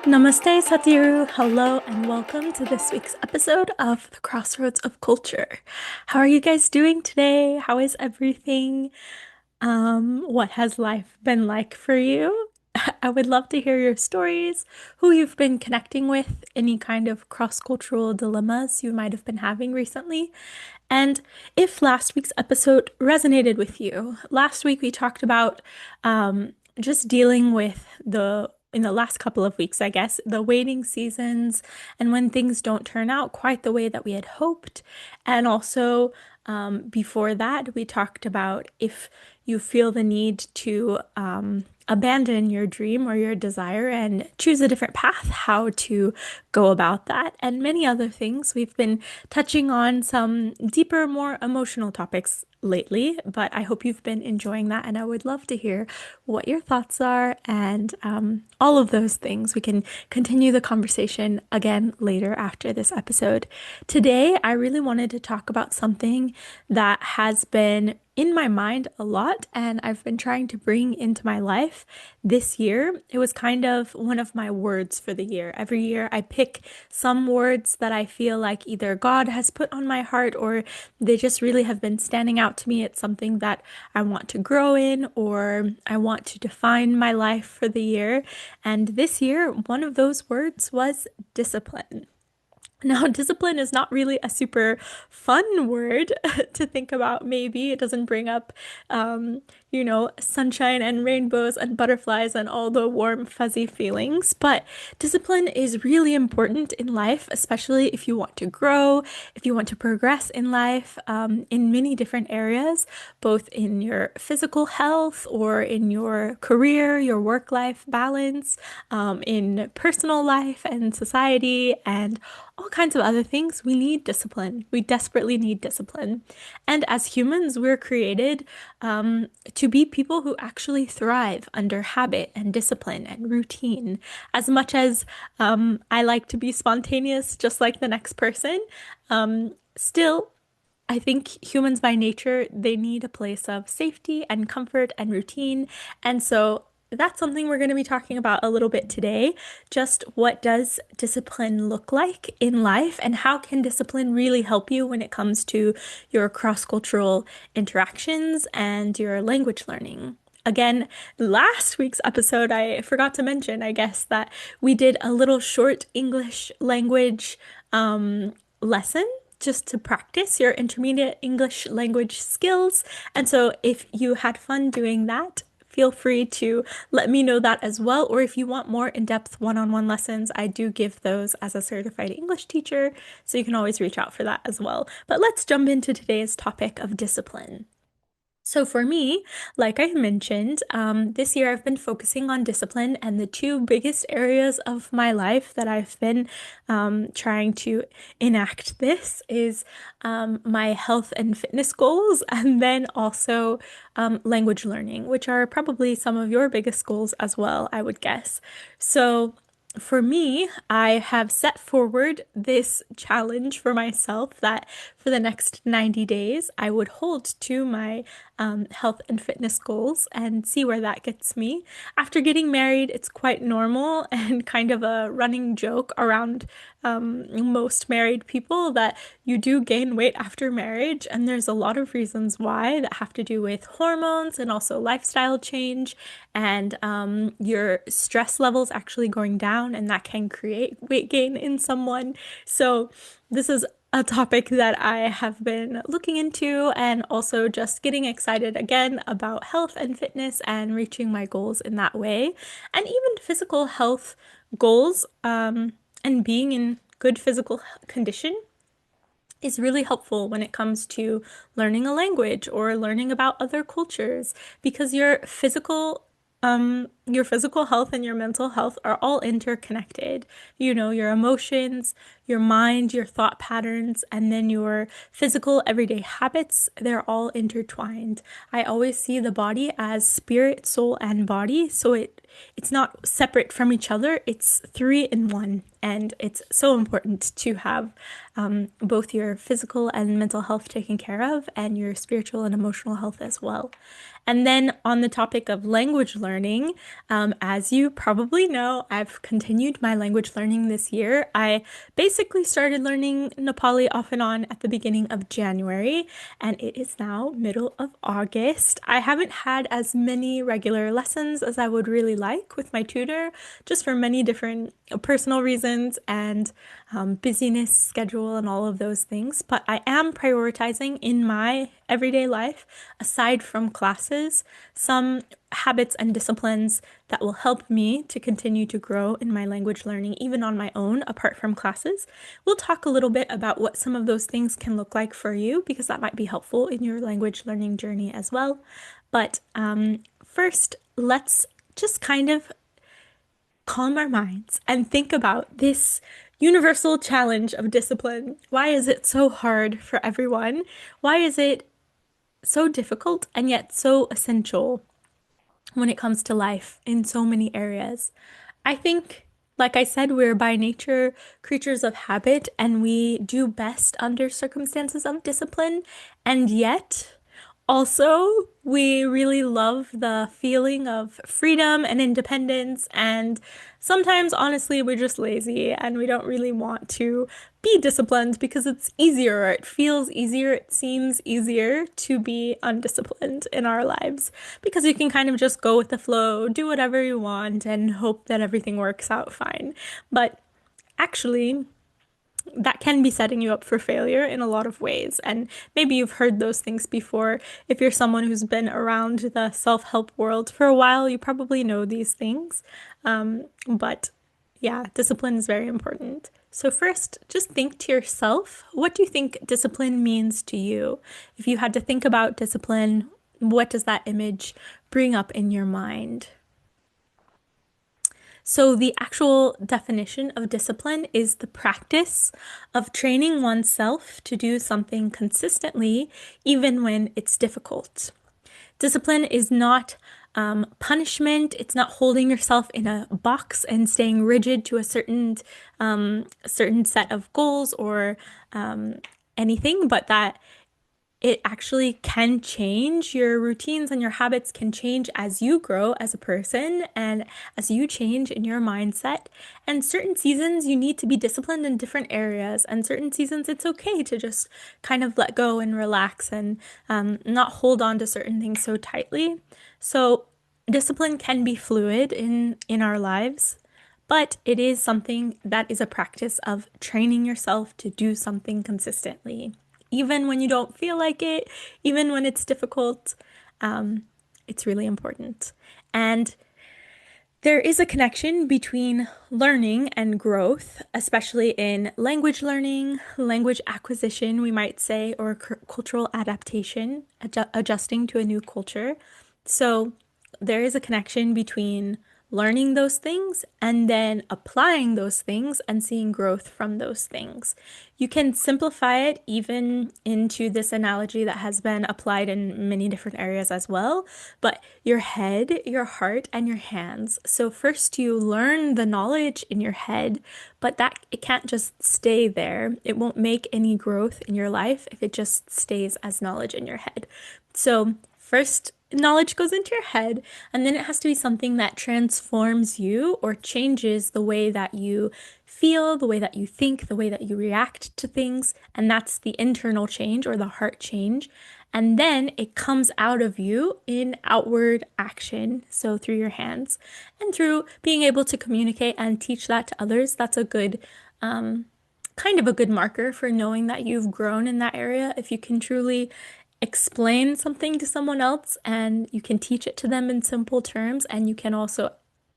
Namaste, Satiru. Hello, and welcome to this week's episode of The Crossroads of Culture. How are you guys doing today? How is everything? What has life been like for you? I would love to hear your stories, who you've been connecting with, any kind of cross-cultural dilemmas you might have been having recently, and if last week's episode resonated with you. Last week we talked about just dealing with in the last couple of weeks, I guess, the waiting seasons and when things don't turn out quite the way that we had hoped. And also, before that, we talked about if you feel the need to abandon your dream or your desire and choose a different path, how to go about that, and many other things. We've been touching on some deeper, more emotional topics lately, but I hope you've been enjoying that, and I would love to hear what your thoughts are and all of those things. We can continue the conversation again later after this episode. Today, I really wanted to talk about something that has been in my mind a lot, and I've been trying to bring into my life this year. It was kind of one of my words for the year. Every year, I pick some words that I feel like either God has put on my heart or they just really have been standing out to me. It's something that I want to grow in or I want to define my life for the year. And this year, one of those words was discipline. Now, discipline is not really a super fun word to think about, maybe. It doesn't bring up, sunshine and rainbows and butterflies and all the warm, fuzzy feelings. But discipline is really important in life, especially if you want to grow, if you want to progress in life, in many different areas, both in your physical health or in your career, your work-life balance, in personal life and society, and all kinds of other things. We need discipline. We desperately need discipline. And as humans, we're created to be people who actually thrive under habit and discipline and routine. As much as I like to be spontaneous, just like the next person, still, I think humans by nature, they need a place of safety and comfort and routine. And so that's something we're going to be talking about a little bit today. Just what does discipline look like in life, and how can discipline really help you when it comes to your cross-cultural interactions and your language learning? Again, last week's episode, I forgot to mention, I guess, that we did a little short English language lesson just to practice your intermediate English language skills. And so if you had fun doing that, feel free to let me know that as well. Or if you want more in-depth one-on-one lessons, I do give those as a certified English teacher, so you can always reach out for that as well. But let's jump into today's topic of discipline. So for me, like I mentioned, this year I've been focusing on discipline, and the two biggest areas of my life that I've been trying to enact this is my health and fitness goals, and then also language learning, which are probably some of your biggest goals as well, I would guess. So for me, I have set forward this challenge for myself that for the next 90 days, I would hold to my health and fitness goals and see where that gets me. After getting married, it's quite normal and kind of a running joke around most married people that you do gain weight after marriage, and there's a lot of reasons why that have to do with hormones and also lifestyle change and your stress levels actually going down, and that can create weight gain in someone. So this is a topic that I have been looking into, and also just getting excited again about health and fitness and reaching my goals in that way. And even physical health goals, and being in good physical condition is really helpful when it comes to learning a language or learning about other cultures, because your physical health and your mental health are all interconnected. You know, your emotions, your mind, your thought patterns, and then your physical everyday habits, they're all intertwined. I always see the body as spirit, soul, and body, so it's not separate from each other. It's three in one, and it's so important to have both your physical and mental health taken care of, and your spiritual and emotional health as well. And then on the topic of language learning, As you probably know, I've continued my language learning this year. I basically started learning Nepali off and on at the beginning of January, and it is now middle of August. I haven't had as many regular lessons as I would really like with my tutor, just for many different personal reasons and busyness, schedule, and all of those things. But I am prioritizing in my everyday life, aside from classes, some habits and disciplines that will help me to continue to grow in my language learning, even on my own, apart from classes. We'll talk a little bit about what some of those things can look like for you, because that might be helpful in your language learning journey as well. But first, let's just kind of calm our minds and think about this universal challenge of discipline. Why is it so hard for everyone? Why is it so difficult and yet so essential when it comes to life in so many areas? I think, like I said, we're by nature creatures of habit and we do best under circumstances of discipline. And yet, also, we really love the feeling of freedom and independence. And sometimes, honestly, we're just lazy and we don't really want to be disciplined because it's easier, or it feels easier, it seems easier to be undisciplined in our lives because you can kind of just go with the flow, do whatever you want, and hope that everything works out fine. But actually, that can be setting you up for failure in a lot of ways. And maybe you've heard those things before. If you're someone who's been around the self-help world for a while, you probably know these things. But yeah, discipline is very important. So first, just think to yourself, what do you think discipline means to you? If you had to think about discipline, what does that image bring up in your mind? So, the actual definition of discipline is the practice of training oneself to do something consistently, even when it's difficult. Discipline is not punishment. It's not holding yourself in a box and staying rigid to a certain set of goals or anything, but that it actually can change. Your routines and your habits can change as you grow as a person and as you change in your mindset. And certain seasons you need to be disciplined in different areas, and certain seasons it's okay to just kind of let go and relax and not hold on to certain things so tightly. So discipline can be fluid in our lives. But it is something that is a practice of training yourself to do something consistently even when you don't feel like it, even when it's difficult. It's really important. And there is a connection between learning and growth, especially in language learning, language acquisition, we might say, or cultural adaptation, adjusting to a new culture. So there is a connection between learning those things and then applying those things and seeing growth from those things. You can simplify it even into this analogy that has been applied in many different areas as well, but your head, your heart, and your hands. So first you learn the knowledge in your head, but that it can't just stay there. It won't make any growth in your life if it just stays as knowledge in your head. So first, knowledge goes into your head, and then it has to be something that transforms you or changes the way that you feel, the way that you think, the way that you react to things. And that's the internal change or the heart change. And then it comes out of you in outward action. So through your hands and through being able to communicate and teach that to others. That's a good, kind of a good marker for knowing that you've grown in that area. If you can truly explain something to someone else and you can teach it to them in simple terms, and you can also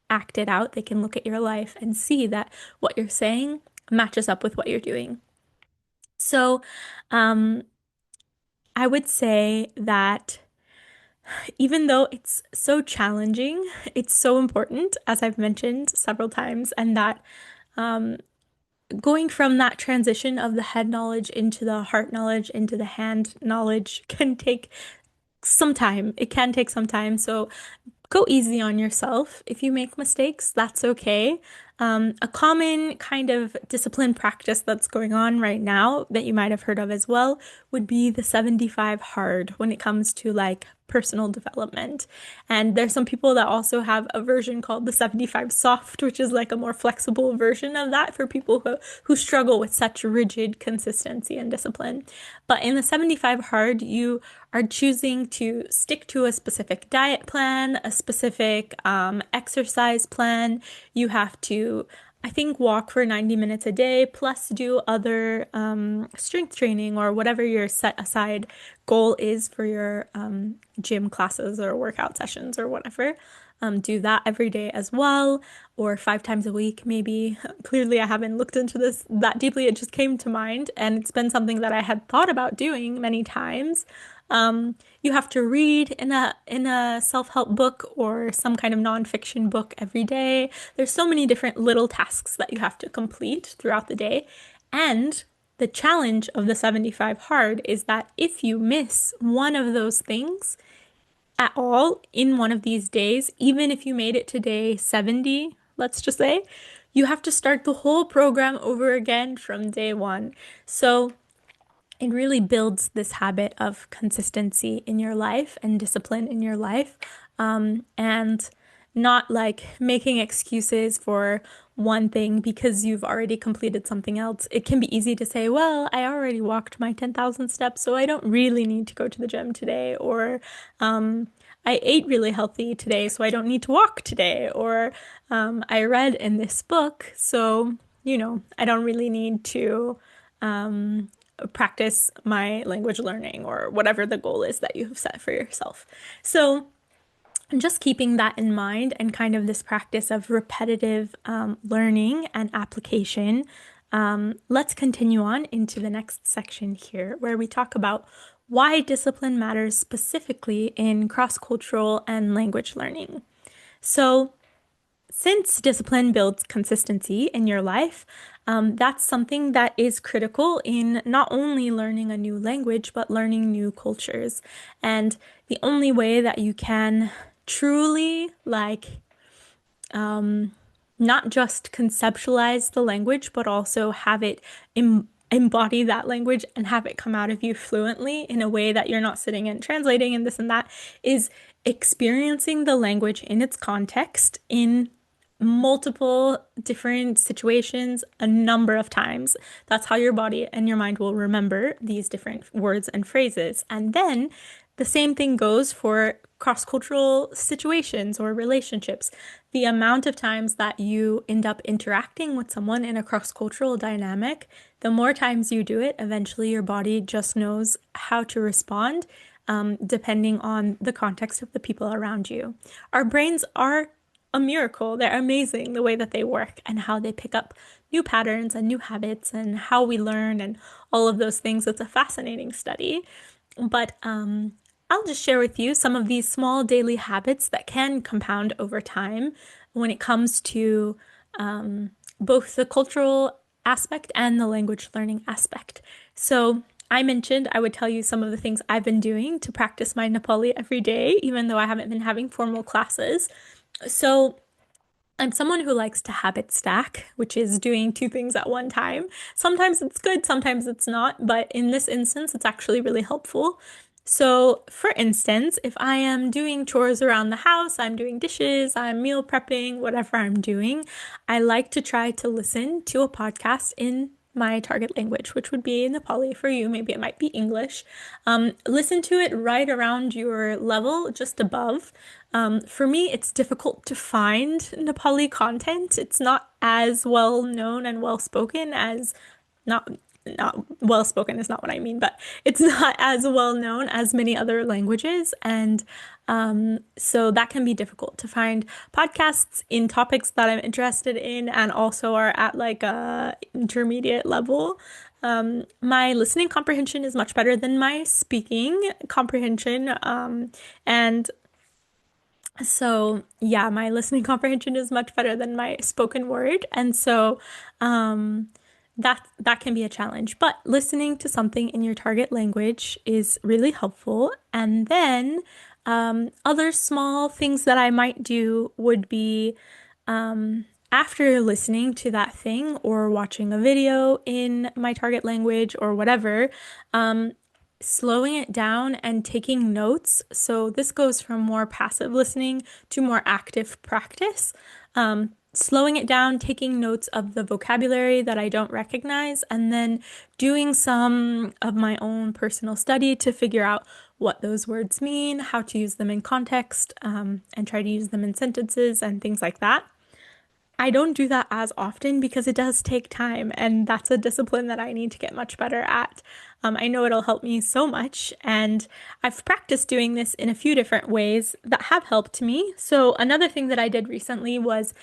act it out. They can look at your life and see that what you're saying matches up with what you're doing. So, I would say that even though it's so challenging, it's so important, as I've mentioned several times, and that going from that transition of the head knowledge into the heart knowledge into the hand knowledge can take some time. It can take some time. So go easy on yourself. If you make mistakes, that's okay. A common kind of discipline practice that's going on right now that you might have heard of as well would be the 75 hard when it comes to like personal development. And there's some people that also have a version called the 75 soft, which is like a more flexible version of that for people who struggle with such rigid consistency and discipline. But in the 75 hard, you are choosing to stick to a specific diet plan, a specific exercise plan. You have to, I think, walk for 90 minutes a day, plus do other strength training or whatever your set aside goal is for your gym classes or workout sessions or whatever. Do that every day as well, or 5 times a week, maybe. Clearly, I haven't looked into this that deeply. It just came to mind, and it's been something that I had thought about doing many times. You have to read in a self-help book or some kind of nonfiction book every day. There's so many different little tasks that you have to complete throughout the day. And the challenge of the 75 hard is that if you miss one of those things at all in one of these days, even if you made it to day 70, let's just say, you have to start the whole program over again from day one. So it really builds this habit of consistency in your life and discipline in your life, and not like making excuses for one thing because you've already completed something else. It can be easy to say, well, I already walked my 10,000 steps, so I don't really need to go to the gym today, or I ate really healthy today, so I don't need to walk today, or I read in this book, so, I don't really need to practice my language learning or whatever the goal is that you have set for yourself. So, just keeping that in mind and kind of this practice of repetitive learning and application, let's continue on into the next section here where we talk about why discipline matters specifically in cross-cultural and language learning. So, since discipline builds consistency in your life, that's something that is critical in not only learning a new language, but learning new cultures. And the only way that you can truly not just conceptualize the language, but also have it embody that language and have it come out of you fluently in a way that you're not sitting and translating and this and that, is experiencing the language in its context in multiple different situations a number of times. That's how your body and your mind will remember these different words and phrases. And then the same thing goes for cross-cultural situations or relationships. The amount of times that you end up interacting with someone in a cross-cultural dynamic, the more times you do it, eventually your body just knows how to respond, depending on the context of the people around you. Our brains are a miracle. They're amazing the way that they work and how they pick up new patterns and new habits and how we learn and all of those things. It's a fascinating study. But I'll just share with you some of these small daily habits that can compound over time when it comes to both the cultural aspect and the language learning aspect. So I mentioned I would tell you some of the things I've been doing to practice my Nepali every day, even though I haven't been having formal classes. So I'm someone who likes to habit stack, which is doing two things at one time. Sometimes it's good, sometimes it's not, but in this instance, it's actually really helpful. So, for instance, if I am doing chores around the house, I'm doing dishes, I'm meal prepping, whatever I'm doing, I like to try to listen to a podcast in my target language, which would be Nepali for you. Maybe it might be English. Listen to it right around your level, just above. For me, it's difficult to find Nepali content. It's not as well known and well spoken as not well spoken is not what I mean, but it's not as well known as many other languages. And so that can be difficult to find podcasts in topics that I'm interested in and also are at like a intermediate level. My listening comprehension is much better than my speaking comprehension. And so yeah, my listening comprehension is much better than my spoken word. And so that can be a challenge. But listening to something in your target language is really helpful. And then other small things that I might do would be after listening to that thing or watching a video in my target language or whatever, um, slowing it down and taking notes. So this goes from more passive listening to more active practice. Slowing it down, taking notes of the vocabulary that I don't recognize, and then doing some of my own personal study to figure out what those words mean, how to use them in context, and try to use them in sentences and things like that. I don't do that as often because it does take time, and that's a discipline that I need to get much better at. I know it'll help me so much, and I've practiced doing this in a few different ways that have helped me. So, another thing that I did recently was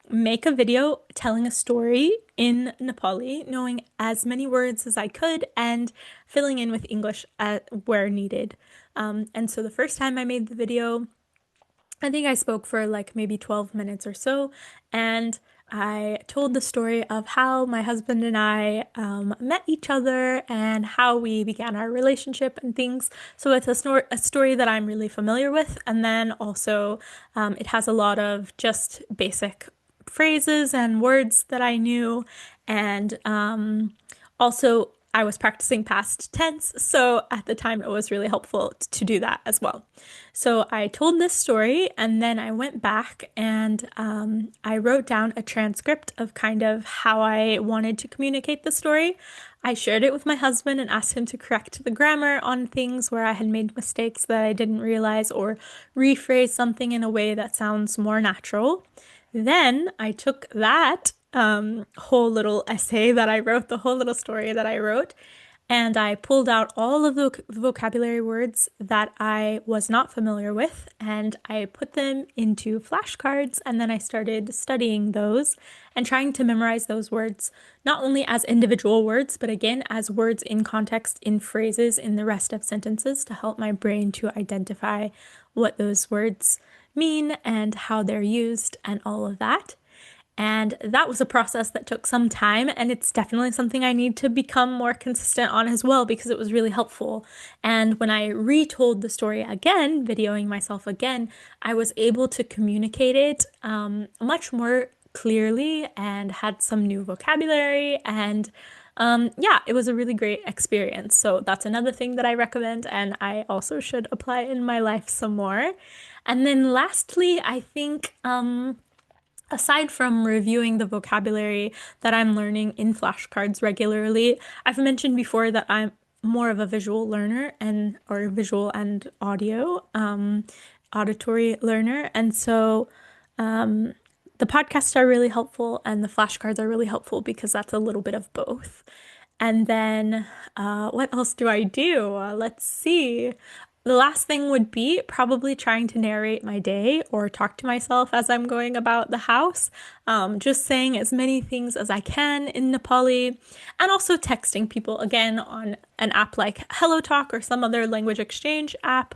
make a video telling a story in Nepali, knowing as many words as I could and filling in with English where needed. And so, the first time I made the video, I think I spoke for like maybe 12 minutes or so, and I told the story of how my husband and I met each other and how we began our relationship and things. So it's a story that I'm really familiar with, and then also it has a lot of just basic phrases and words that I knew, and also I was practicing past tense, so at the time it was really helpful to do that as well. So I told this story and then I went back and I wrote down a transcript of kind of how I wanted to communicate the story. I shared it with my husband and asked him to correct the grammar on things where I had made mistakes that I didn't realize or rephrase something in a way that sounds more natural. Then I took that whole little essay that I wrote, the whole little story that I wrote, and I pulled out all of the vocabulary words that I was not familiar with, and I put them into flashcards, and then I started studying those and trying to memorize those words, not only as individual words, but again, as words in context, in phrases, in the rest of sentences to help my brain to identify what those words mean and how they're used and all of that. And that was a process that took some time, and it's definitely something I need to become more consistent on as well because it was really helpful. And when I retold the story again, videoing myself again, I was able to communicate it much more clearly and had some new vocabulary. And yeah, it was a really great experience. So that's another thing that I recommend, and I also should apply in my life some more. And then lastly, I think aside from reviewing the vocabulary that I'm learning in flashcards regularly, I've mentioned before that I'm more of a visual learner and or visual and audio auditory learner, and so the podcasts are really helpful and the flashcards are really helpful because that's a little bit of both. And then what else do I do? Let's see. The last thing would be probably trying to narrate my day or talk to myself as I'm going about the house. Just saying as many things as I can in Nepali and also texting people again on an app like Hello Talk or some other language exchange app.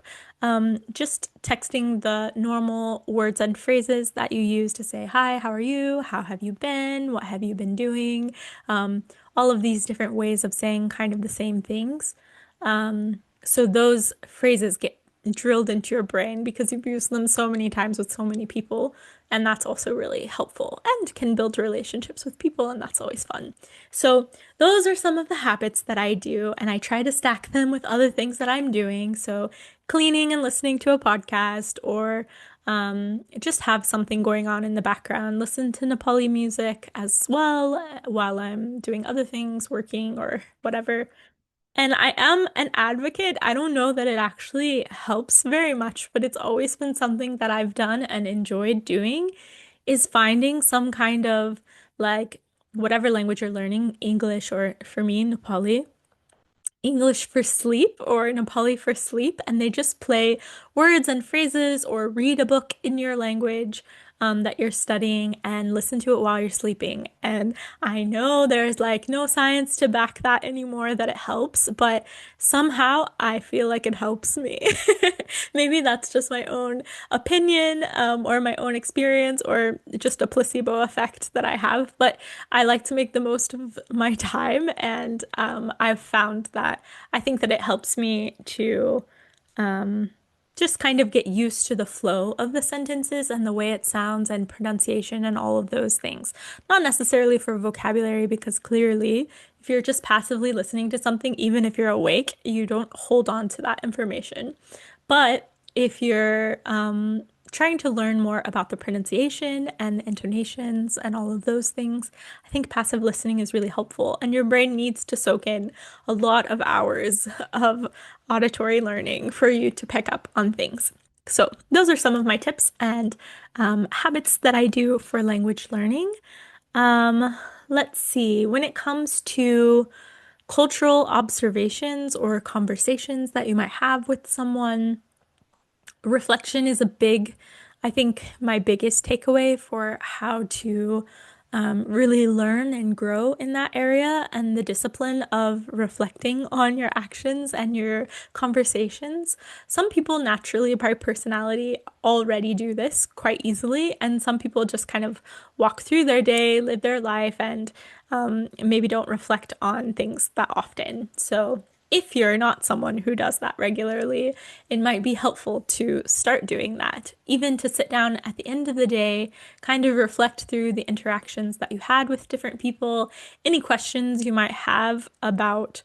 Just texting the normal words and phrases that you use to say, hi, how are you? How have you been? What have you been doing? All of these different ways of saying kind of the same things. So those phrases get drilled into your brain because you've used them so many times with so many people. And that's also really helpful and can build relationships with people, and that's always fun. So those are some of the habits that I do, and I try to stack them with other things that I'm doing. So cleaning and listening to a podcast, or just have something going on in the background, listen to Nepali music as well while I'm doing other things, working or whatever. And I am an advocate. I don't know that it actually helps very much, but it's always been something that I've done and enjoyed doing is finding some kind of like whatever language you're learning, English or for me, Nepali, English for sleep or Nepali for sleep, and they just play words and phrases or read a book in your language that you're studying and listen to it while you're sleeping. And I know there's like no science to back that anymore that it helps, but somehow I feel like it helps me. Maybe that's just my own opinion or my own experience or just a placebo effect that I have, but I like to make the most of my time, and I've found that I think that it helps me um, just kind of get used to the flow of the sentences and the way it sounds and pronunciation and all of those things. Not necessarily for vocabulary, because clearly, if you're just passively listening to something, even if you're awake, you don't hold on to that information. But if you're trying to learn more about the pronunciation and the intonations and all of those things, I think passive listening is really helpful. And your brain needs to soak in a lot of hours of auditory learning for you to pick up on things. So, those are some of my tips and habits that I do for language learning. Um, let's see, when it comes to cultural observations or conversations that you might have with someone, reflection is a big, I think, my biggest takeaway for how to really learn and grow in that area, and the discipline of reflecting on your actions and your conversations. Some people naturally, by personality, already do this quite easily, and some people just kind of walk through their day, live their life, and maybe don't reflect on things that often. So, if you're not someone who does that regularly, it might be helpful to start doing that, even to sit down at the end of the day, kind of reflect through the interactions that you had with different people, any questions you might have about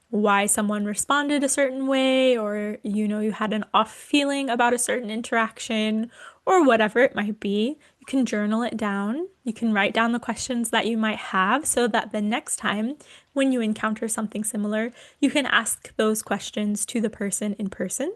why someone responded a certain way, or you had an off feeling about a certain interaction, or whatever it might be. You can journal it down. You can write down the questions that you might have so that the next time when you encounter something similar, you can ask those questions to the person in person.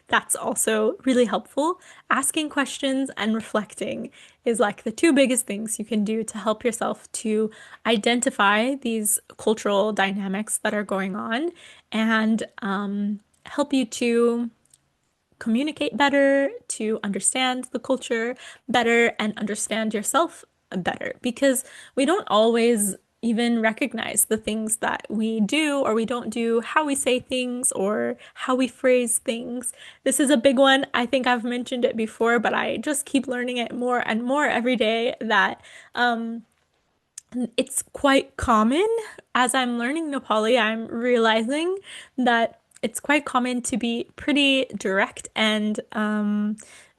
That's also really helpful. Asking questions and reflecting is like the two biggest things you can do to help yourself to identify these cultural dynamics that are going on, and help you to communicate better, to understand the culture better, and understand yourself better. Because we don't always even recognize the things that we do or we don't do, how we say things or how we phrase things. This is a big one. I think I've mentioned it before, but I just keep learning it more and more every day, that it's quite common. As I'm learning Nepali, I'm realizing that it's quite common to be pretty direct and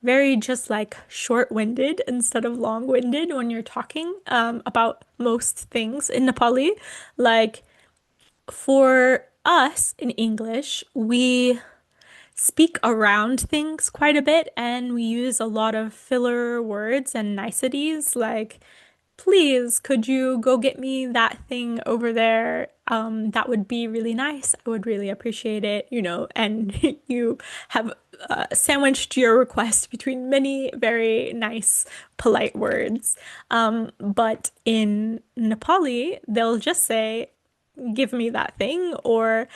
very just like short-winded instead of long-winded when you're talking about most things in Nepali. Like, for us in English, we speak around things quite a bit, and we use a lot of filler words and niceties like, please, could you go get me that thing over there? That would be really nice. I would really appreciate it, and you have sandwiched your request between many very nice, polite words. But in Nepali, they'll just say, give me that thing, or,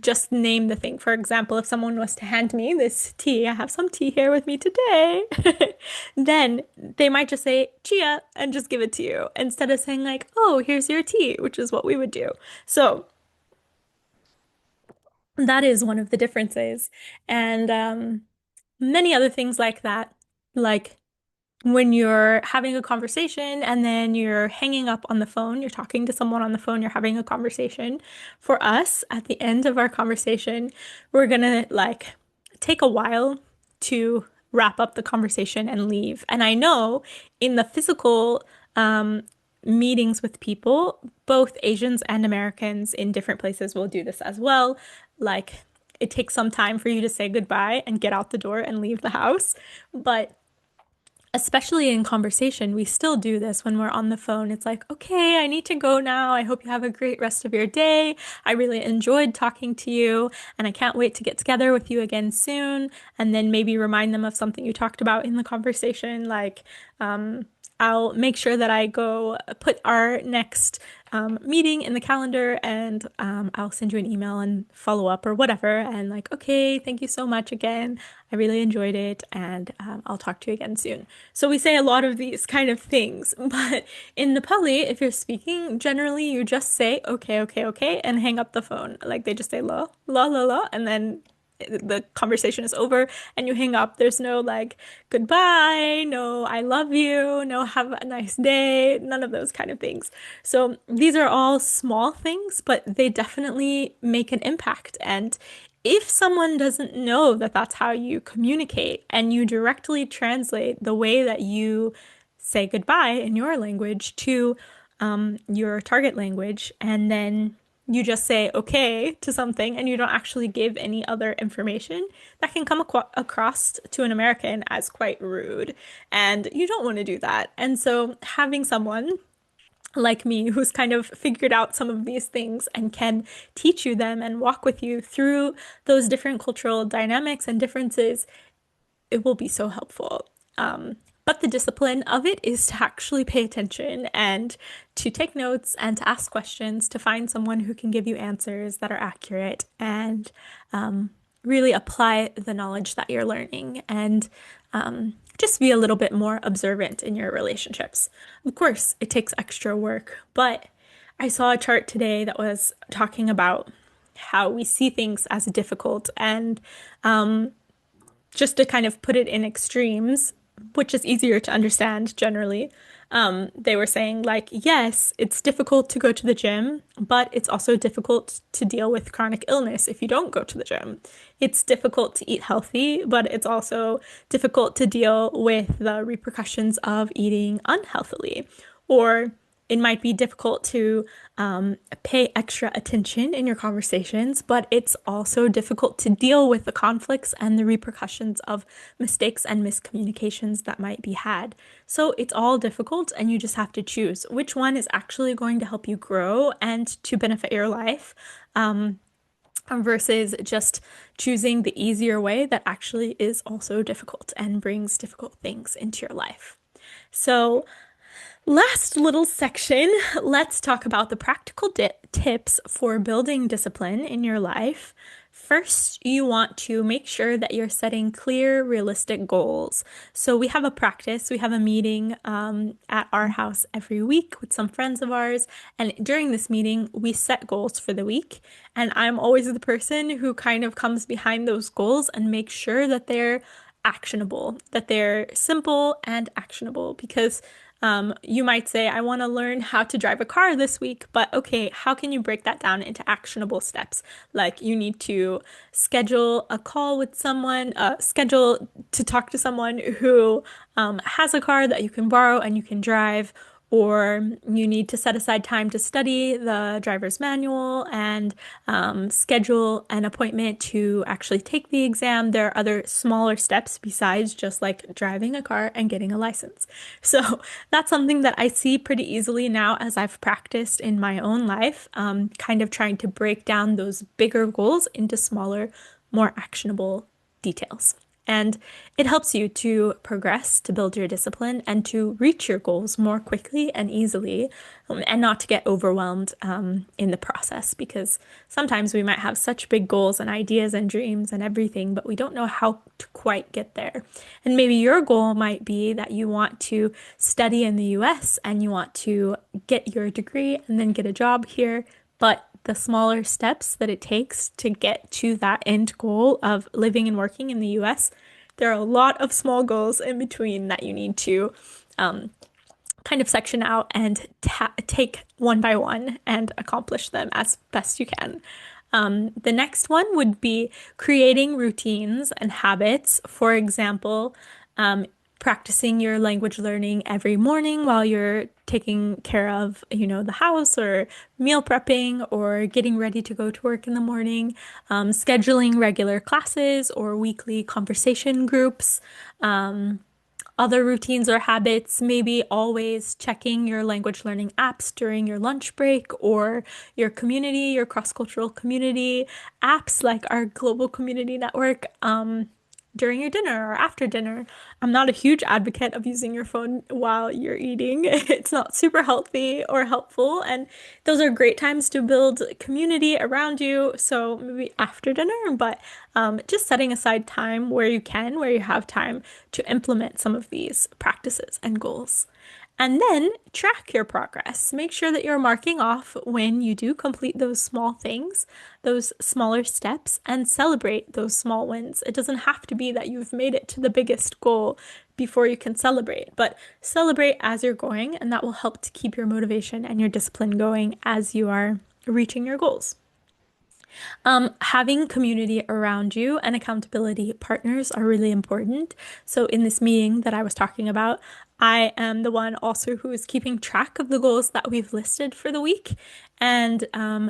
just name the thing. For example, if someone was to hand me this tea, I have some tea here with me today, then they might just say chia and just give it to you instead of saying like, oh, here's your tea, which is what we would do. So that is one of the differences. And many other things like that, like when you're having a conversation and then you're hanging up on the phone, you're talking to someone on the phone, you're having a conversation. For us, at the end of our conversation, we're gonna like take a while to wrap up the conversation and leave. And I know in the physical meetings with people, both Asians and Americans in different places will do this as well. Like, it takes some time for you to say goodbye and get out the door and leave the house. But especially in conversation, we still do this when we're on the phone. It's like, okay, I need to go now. I hope you have a great rest of your day. I really enjoyed talking to you, and I can't wait to get together with you again soon. And then maybe remind them of something you talked about in the conversation, like, I'll make sure that I go put our next meeting in the calendar, and I'll send you an email and follow up or whatever. And like, okay, thank you so much again. I really enjoyed it, and I'll talk to you again soon. So we say a lot of these kind of things, but in Nepali, if you're speaking, generally you just say okay, okay, okay, and hang up the phone. Like, they just say la, la, la, la, and then the conversation is over and you hang up. There's no like goodbye, no I love you, no have a nice day, none of those kind of things. So these are all small things, but they definitely make an impact. And if someone doesn't know that that's how you communicate and you directly translate the way that you say goodbye in your language to your target language, and then you just say okay to something and you don't actually give any other information, that can come across to an American as quite rude. And you don't want to do that. And so having someone like me who's kind of figured out some of these things and can teach you them and walk with you through those different cultural dynamics and differences, it will be so helpful. But the discipline of it is to actually pay attention and to take notes and to ask questions, to find someone who can give you answers that are accurate and really apply the knowledge that you're learning and just be a little bit more observant in your relationships. Of course, it takes extra work, but I saw a chart today that was talking about how we see things as difficult and just to kind of put it in extremes, which is easier to understand generally. They were saying, like, yes, it's difficult to go to the gym, but it's also difficult to deal with chronic illness if you don't go to the gym. It's difficult to eat healthy, but it's also difficult to deal with the repercussions of eating unhealthily. Or it might be difficult to pay extra attention in your conversations, but it's also difficult to deal with the conflicts and the repercussions of mistakes and miscommunications that might be had. So it's all difficult, and you just have to choose which one is actually going to help you grow and to benefit your life, versus just choosing the easier way that actually is also difficult and brings difficult things into your life. So, last little section, let's talk about the practical tips for building discipline in your life. First, you want to make sure that you're setting clear, realistic goals. So we have a practice, we have a meeting at our house every week with some friends of ours. And during this meeting, we set goals for the week. And I'm always the person who kind of comes behind those goals and makes sure that they're actionable, that they're simple and actionable, because you might say, I want to learn how to drive a car this week, but okay, how can you break that down into actionable steps? Like you need to schedule a call with someone, schedule to talk to someone who has a car that you can borrow and you can drive, or you need to set aside time to study the driver's manual and schedule an appointment to actually take the exam. There are other smaller steps besides just like driving a car and getting a license. So that's something that I see pretty easily now as I've practiced in my own life, kind of trying to break down those bigger goals into smaller, more actionable details. And it helps you to progress, to build your discipline, and to reach your goals more quickly and easily, and not to get overwhelmed in the process. Because sometimes we might have such big goals and ideas and dreams and everything, but we don't know how to quite get there. And maybe your goal might be that you want to study in the US and you want to get your degree and then get a job here, but the smaller steps that it takes to get to that end goal of living and working in the US, there are a lot of small goals in between that you need to kind of section out and take one by one and accomplish them as best you can. The next one would be creating routines and habits. For example, practicing your language learning every morning while you're taking care of, the house or meal prepping or getting ready to go to work in the morning, scheduling regular classes or weekly conversation groups, other routines or habits, maybe always checking your language learning apps during your lunch break or your community, your cross-cultural community apps like our global community network, during your dinner or after dinner. I'm not a huge advocate of using your phone while you're eating. It's not super healthy or helpful, and those are great times to build community around you. So maybe after dinner, but just setting aside time where you have time to implement some of these practices and goals. And then track your progress. Make sure that you're marking off when you do complete those small things, those smaller steps, and celebrate those small wins. It doesn't have to be that you've made it to the biggest goal before you can celebrate, but celebrate as you're going, and that will help to keep your motivation and your discipline going as you are reaching your goals. Having community around you and accountability partners are really important. So, in this meeting that I was talking about, I am the one also who is keeping track of the goals that we've listed for the week and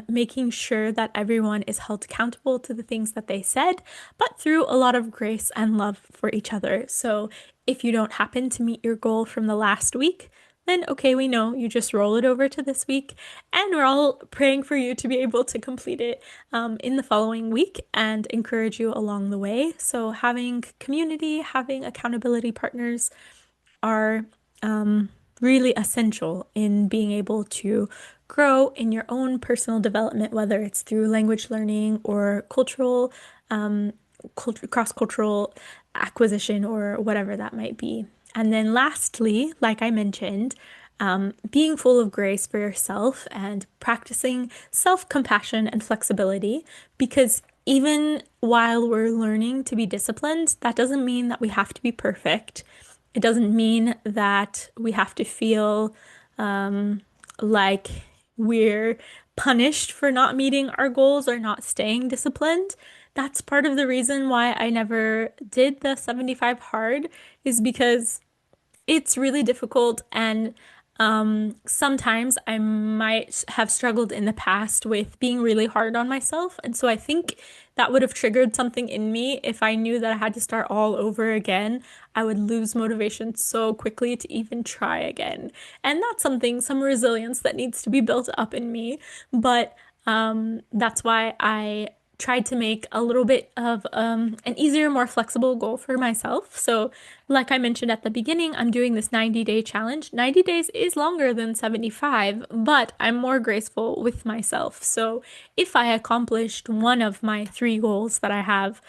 making sure that everyone is held accountable to the things that they said, but through a lot of grace and love for each other. So, if you don't happen to meet your goal from the last week, then okay, we know you just roll it over to this week, and we're all praying for you to be able to complete it in the following week and encourage you along the way. So, having community, having accountability partners are really essential in being able to grow in your own personal development, whether it's through language learning or cross-cultural acquisition or whatever that might be. And then lastly, like I mentioned, being full of grace for yourself and practicing self-compassion and flexibility, because even while we're learning to be disciplined, that doesn't mean that we have to be perfect. It doesn't mean that we have to feel like we're punished for not meeting our goals or not staying disciplined. That's part of the reason why I never did the 75 hard, is because it's really difficult, and sometimes I might have struggled in the past with being really hard on myself. And so I think that would have triggered something in me. If I knew that I had to start all over again, I would lose motivation so quickly to even try again. And that's something, some resilience that needs to be built up in me. But that's why I tried to make a little bit of an easier, more flexible goal for myself. So, like I mentioned at the beginning, I'm doing this 90-day challenge. 90 days is longer than 75, but I'm more graceful with myself. So, if I accomplished one of my three goals that I have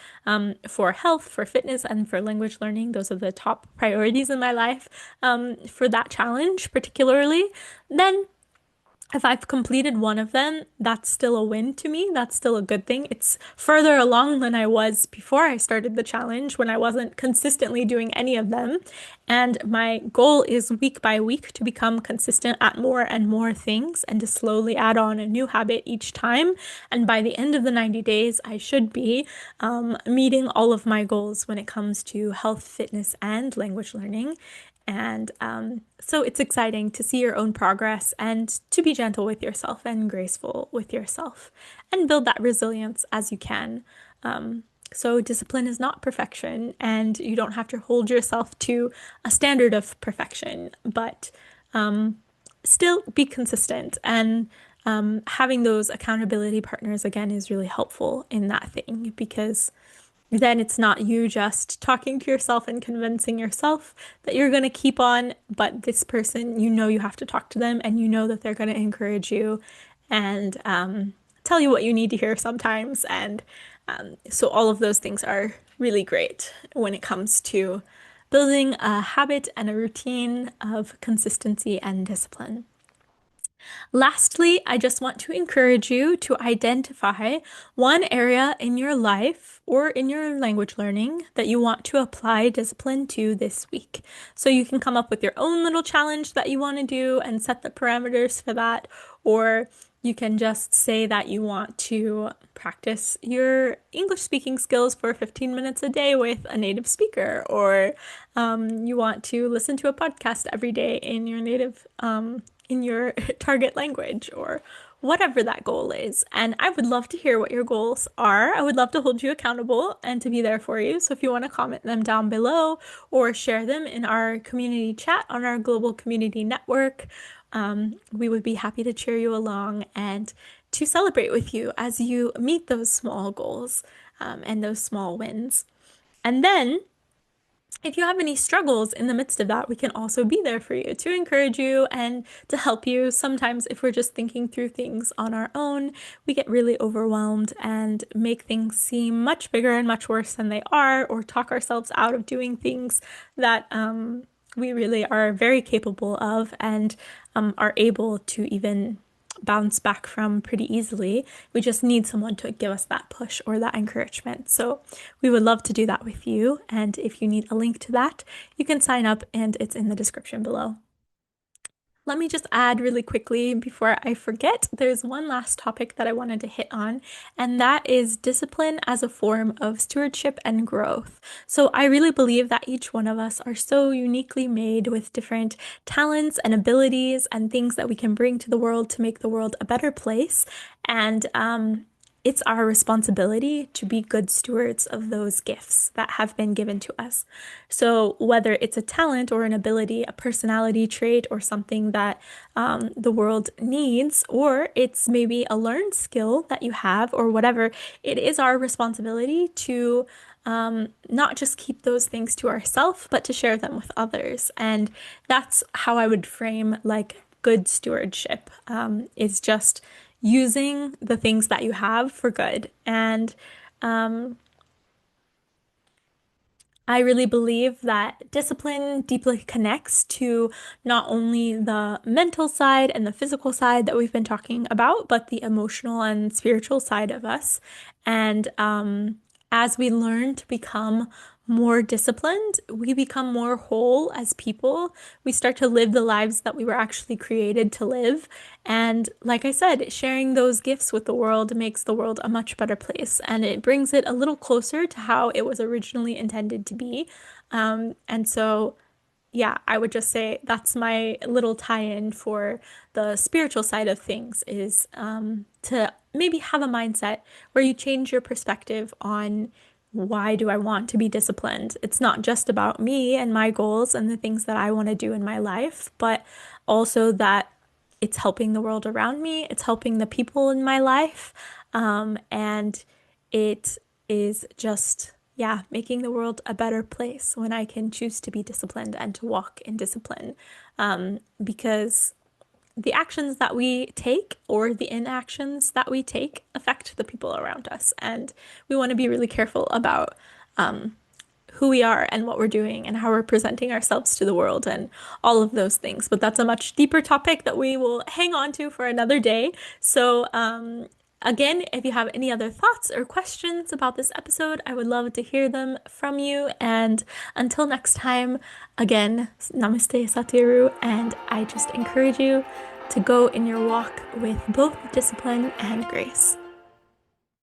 for health, for fitness, and for language learning, those are the top priorities in my life for that challenge, particularly, then if I've completed one of them, that's still a win to me. That's still a good thing. It's further along than I was before I started the challenge, when I wasn't consistently doing any of them. And my goal is week by week to become consistent at more and more things and to slowly add on a new habit each time. And by the end of the 90 days, I should be meeting all of my goals when it comes to health, fitness, and language learning. And so it's exciting to see your own progress and to be gentle with yourself and graceful with yourself and build that resilience as you can. So discipline is not perfection, and you don't have to hold yourself to a standard of perfection, but still be consistent. And having those accountability partners again is really helpful in that thing, because then it's not you just talking to yourself and convincing yourself that you're going to keep on, but this person, you know, you have to talk to them, and you know that they're going to encourage you and tell you what you need to hear sometimes. And so all of those things are really great when it comes to building a habit and a routine of consistency and discipline. Lastly, I just want to encourage you to identify one area in your life or in your language learning that you want to apply discipline to this week. So you can come up with your own little challenge that you want to do and set the parameters for that, or you can just say that you want to practice your English speaking skills for 15 minutes a day with a native speaker, or you want to listen to a podcast every day in your native in your target language, or whatever that goal is. And I would love to hear what your goals are. I would love to hold you accountable and to be there for you. So if you want to comment them down below or share them in our community chat on our global community network, we would be happy to cheer you along and to celebrate with you as you meet those small goals and those small wins. And then if you have any struggles in the midst of that, we can also be there for you to encourage you and to help you. Sometimes, if we're just thinking through things on our own, we get really overwhelmed and make things seem much bigger and much worse than they are, or talk ourselves out of doing things that we really are very capable of and are able to even bounce back from pretty easily. We just need someone to give us that push or that encouragement. So we would love to do that with you. And if you need a link to that, you can sign up and it's in the description below. Let me just add really quickly before I forget, there's one last topic that I wanted to hit on, and that is discipline as a form of stewardship and growth. So I really believe that each one of us are so uniquely made with different talents and abilities and things that we can bring to the world to make the world a better place. And it's our responsibility to be good stewards of those gifts that have been given to us. So, whether it's a talent or an ability, a personality trait, or something that the world needs, or it's maybe a learned skill that you have, or whatever, it is our responsibility to not just keep those things to ourselves, but to share them with others. And that's how I would frame like good stewardship, is just using the things that you have for good. And um, I really believe that discipline deeply connects to not only the mental side and the physical side that we've been talking about, but the emotional and spiritual side of us. And as we learn to become more disciplined, we become more whole as people. We start to live the lives that we were actually created to live. And like I said, sharing those gifts with the world makes the world a much better place. And it brings it a little closer to how it was originally intended to be. And so yeah, I would just say that's my little tie-in for the spiritual side of things is to maybe have a mindset where you change your perspective on why do I want to be disciplined? It's not just about me and my goals and the things that I want to do in my life, but also that it's helping the world around me, it's helping the people in my life, and it is just yeah, making the world a better place when I can choose to be disciplined and to walk in discipline. Because the actions that we take or the inactions that we take affect the people around us. And we want to be really careful about who we are and what we're doing and how we're presenting ourselves to the world and all of those things. But that's a much deeper topic that we will hang on to for another day. So, again, if you have any other thoughts or questions about this episode, I would love to hear them from you. And until next time, again, namaste, Satiru, and I just encourage you to go in your walk with both discipline and grace.